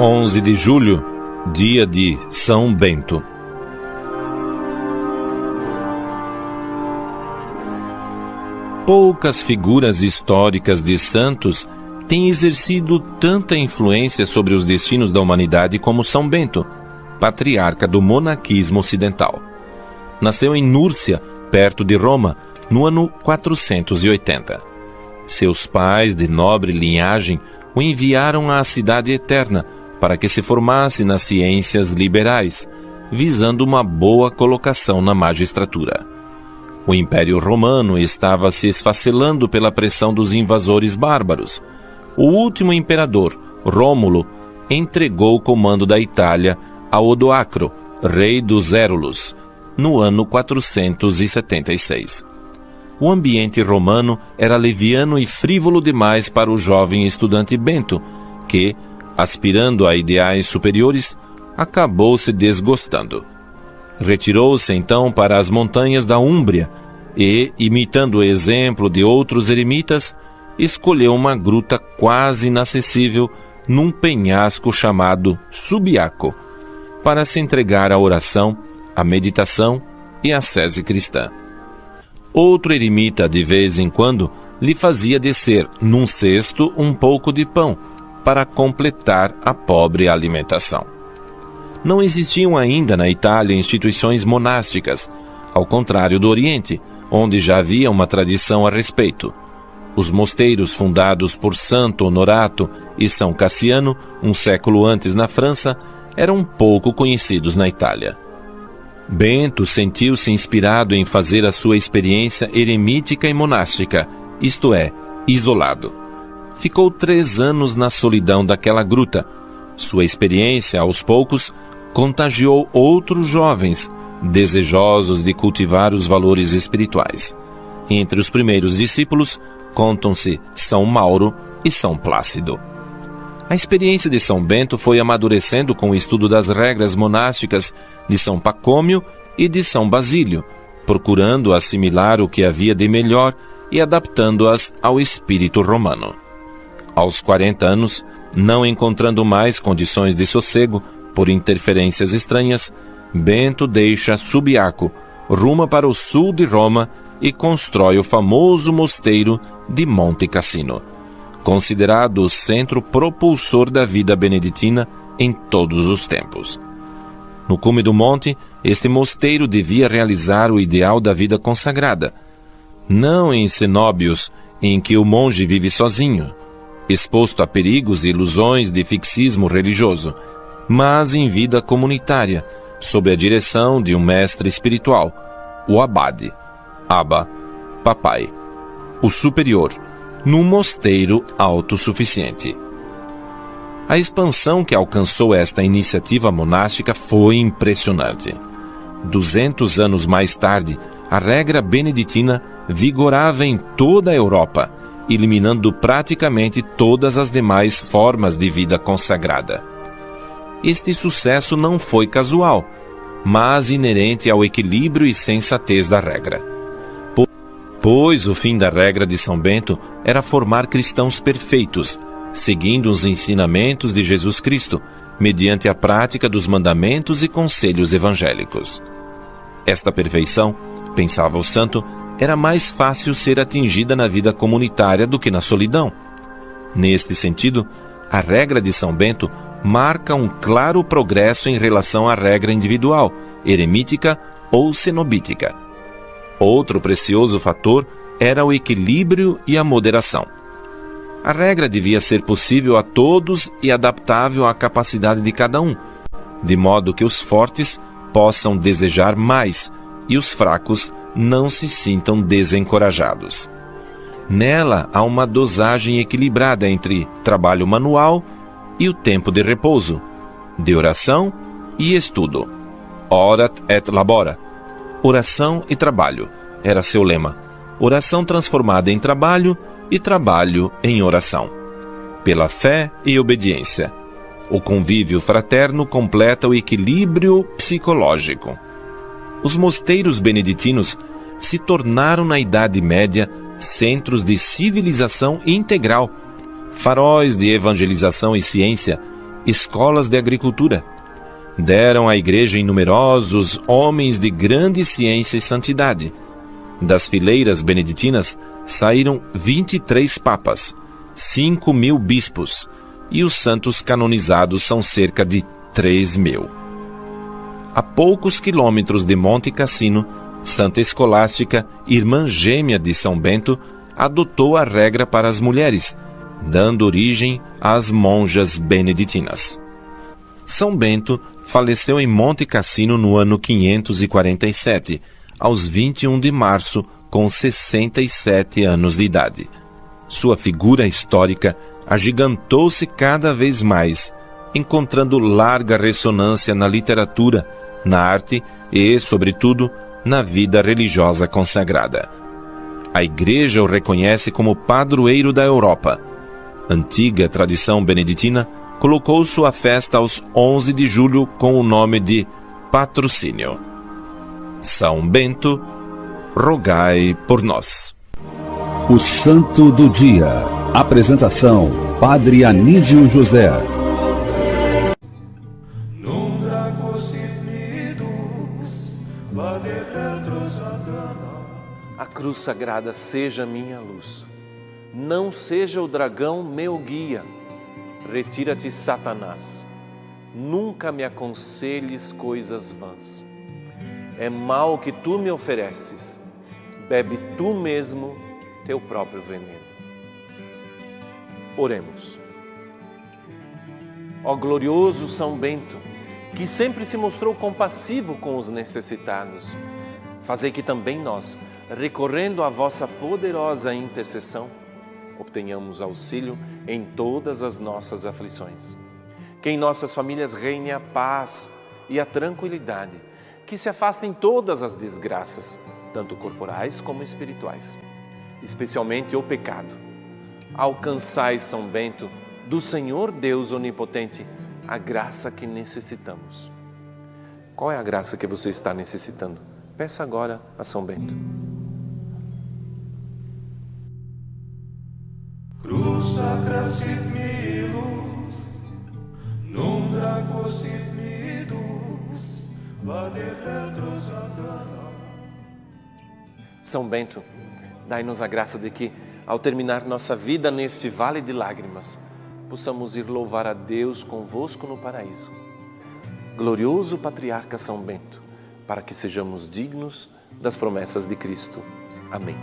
11 de julho, dia de São Bento. Poucas figuras históricas de santos têm exercido tanta influência sobre os destinos da humanidade como São Bento, patriarca do monaquismo ocidental. Nasceu em Núrcia, perto de Roma, no ano 480. Seus pais, de nobre linhagem, o enviaram à Cidade Eterna para que se formasse nas ciências liberais, visando uma boa colocação na magistratura. O Império Romano estava se esfacelando pela pressão dos invasores bárbaros. O último imperador, Rômulo, entregou o comando da Itália a Odoacro, rei dos Érulos, no ano 476. O ambiente romano era leviano e frívolo demais para o jovem estudante Bento, que, aspirando a ideais superiores, acabou se desgostando. Retirou-se então para as montanhas da Úmbria e, imitando o exemplo de outros eremitas, escolheu uma gruta quase inacessível num penhasco chamado Subiaco, para se entregar à oração, à meditação e à ascese cristã. Outro eremita, de vez em quando, lhe fazia descer num cesto um pouco de pão, para completar a pobre alimentação. Não existiam ainda na Itália instituições monásticas, ao contrário do Oriente, onde já havia uma tradição a respeito. Os mosteiros fundados por Santo Honorato e São Cassiano, um século antes na França, eram pouco conhecidos na Itália. Bento sentiu-se inspirado em fazer a sua experiência eremítica e monástica, isto é, isolado. Ficou 3 anos na solidão daquela gruta. Sua experiência, aos poucos, contagiou outros jovens, desejosos de cultivar os valores espirituais. Entre os primeiros discípulos, contam-se São Mauro e São Plácido. A experiência de São Bento foi amadurecendo com o estudo das regras monásticas de São Pacômio e de São Basílio, procurando assimilar o que havia de melhor e adaptando-as ao espírito romano. Aos 40 anos, não encontrando mais condições de sossego por interferências estranhas, Bento deixa Subiaco, ruma para o sul de Roma e constrói o famoso mosteiro de Monte Cassino, considerado o centro propulsor da vida beneditina em todos os tempos. No cume do monte, este mosteiro devia realizar o ideal da vida consagrada, não em cenóbios em que o monge vive sozinho, exposto a perigos e ilusões de fixismo religioso, mas em vida comunitária, sob a direção de um mestre espiritual, o abade, Abba, papai, o superior, num mosteiro autossuficiente. A expansão que alcançou esta iniciativa monástica foi impressionante. 200 anos mais tarde, a regra beneditina vigorava em toda a Europa, eliminando praticamente todas as demais formas de vida consagrada. Este sucesso não foi casual, mas inerente ao equilíbrio e sensatez da regra. Pois o fim da regra de São Bento era formar cristãos perfeitos, seguindo os ensinamentos de Jesus Cristo, mediante a prática dos mandamentos e conselhos evangélicos. Esta perfeição, pensava o santo, era mais fácil ser atingida na vida comunitária do que na solidão. Neste sentido, a regra de São Bento marca um claro progresso em relação à regra individual, eremítica ou cenobítica. Outro precioso fator era o equilíbrio e a moderação. A regra devia ser possível a todos e adaptável à capacidade de cada um, de modo que os fortes possam desejar mais e os fracos não se sintam desencorajados. Nela há uma dosagem equilibrada entre trabalho manual e o tempo de repouso, de oração e estudo. Orat et labora. Oração e trabalho, era seu lema. Oração transformada em trabalho e trabalho em oração. Pela fé e obediência. O convívio fraterno completa o equilíbrio psicológico. Os mosteiros beneditinos se tornaram na Idade Média centros de civilização integral, faróis de evangelização e ciência, escolas de agricultura. Deram à Igreja em numerosos homens de grande ciência e santidade. Das fileiras beneditinas saíram 23 papas, 5.000 bispos, e os santos canonizados são cerca de 3.000. A poucos quilômetros de Monte Cassino, Santa Escolástica, irmã gêmea de São Bento, adotou a regra para as mulheres, dando origem às monjas beneditinas. São Bento faleceu em Monte Cassino no ano 547, aos 21 de março, com 67 anos de idade. Sua figura histórica agigantou-se cada vez mais, encontrando larga ressonância na literatura, na arte e, sobretudo, na vida religiosa consagrada. A Igreja o reconhece como padroeiro da Europa. Antiga tradição beneditina colocou sua festa aos 11 de julho com o nome de Patrocínio. São Bento, rogai por nós. O Santo do Dia. Apresentação: Padre Anísio José. A cruz sagrada seja minha luz. Não seja o dragão meu guia. Retira-te, Satanás. Nunca me aconselhes coisas vãs. É mal que tu me ofereces. Bebe tu mesmo teu próprio veneno. Oremos. Ó glorioso São Bento, que sempre se mostrou compassivo com os necessitados, fazei que também nós, recorrendo à vossa poderosa intercessão, obtenhamos auxílio em todas as nossas aflições. Que em nossas famílias reine a paz e a tranquilidade, que se afastem todas as desgraças, tanto corporais como espirituais, especialmente o pecado. Alcançai, São Bento, do Senhor Deus Onipotente, a graça que necessitamos. Qual é a graça que você está necessitando? Peça agora a São Bento. Cruz sacra sit milus, non draco sit midus, vade retro Satana. São Bento, dai-nos a graça de que, ao terminar nossa vida neste vale de lágrimas, possamos ir louvar a Deus convosco no paraíso. Glorioso Patriarca São Bento, para que sejamos dignos das promessas de Cristo. Amém.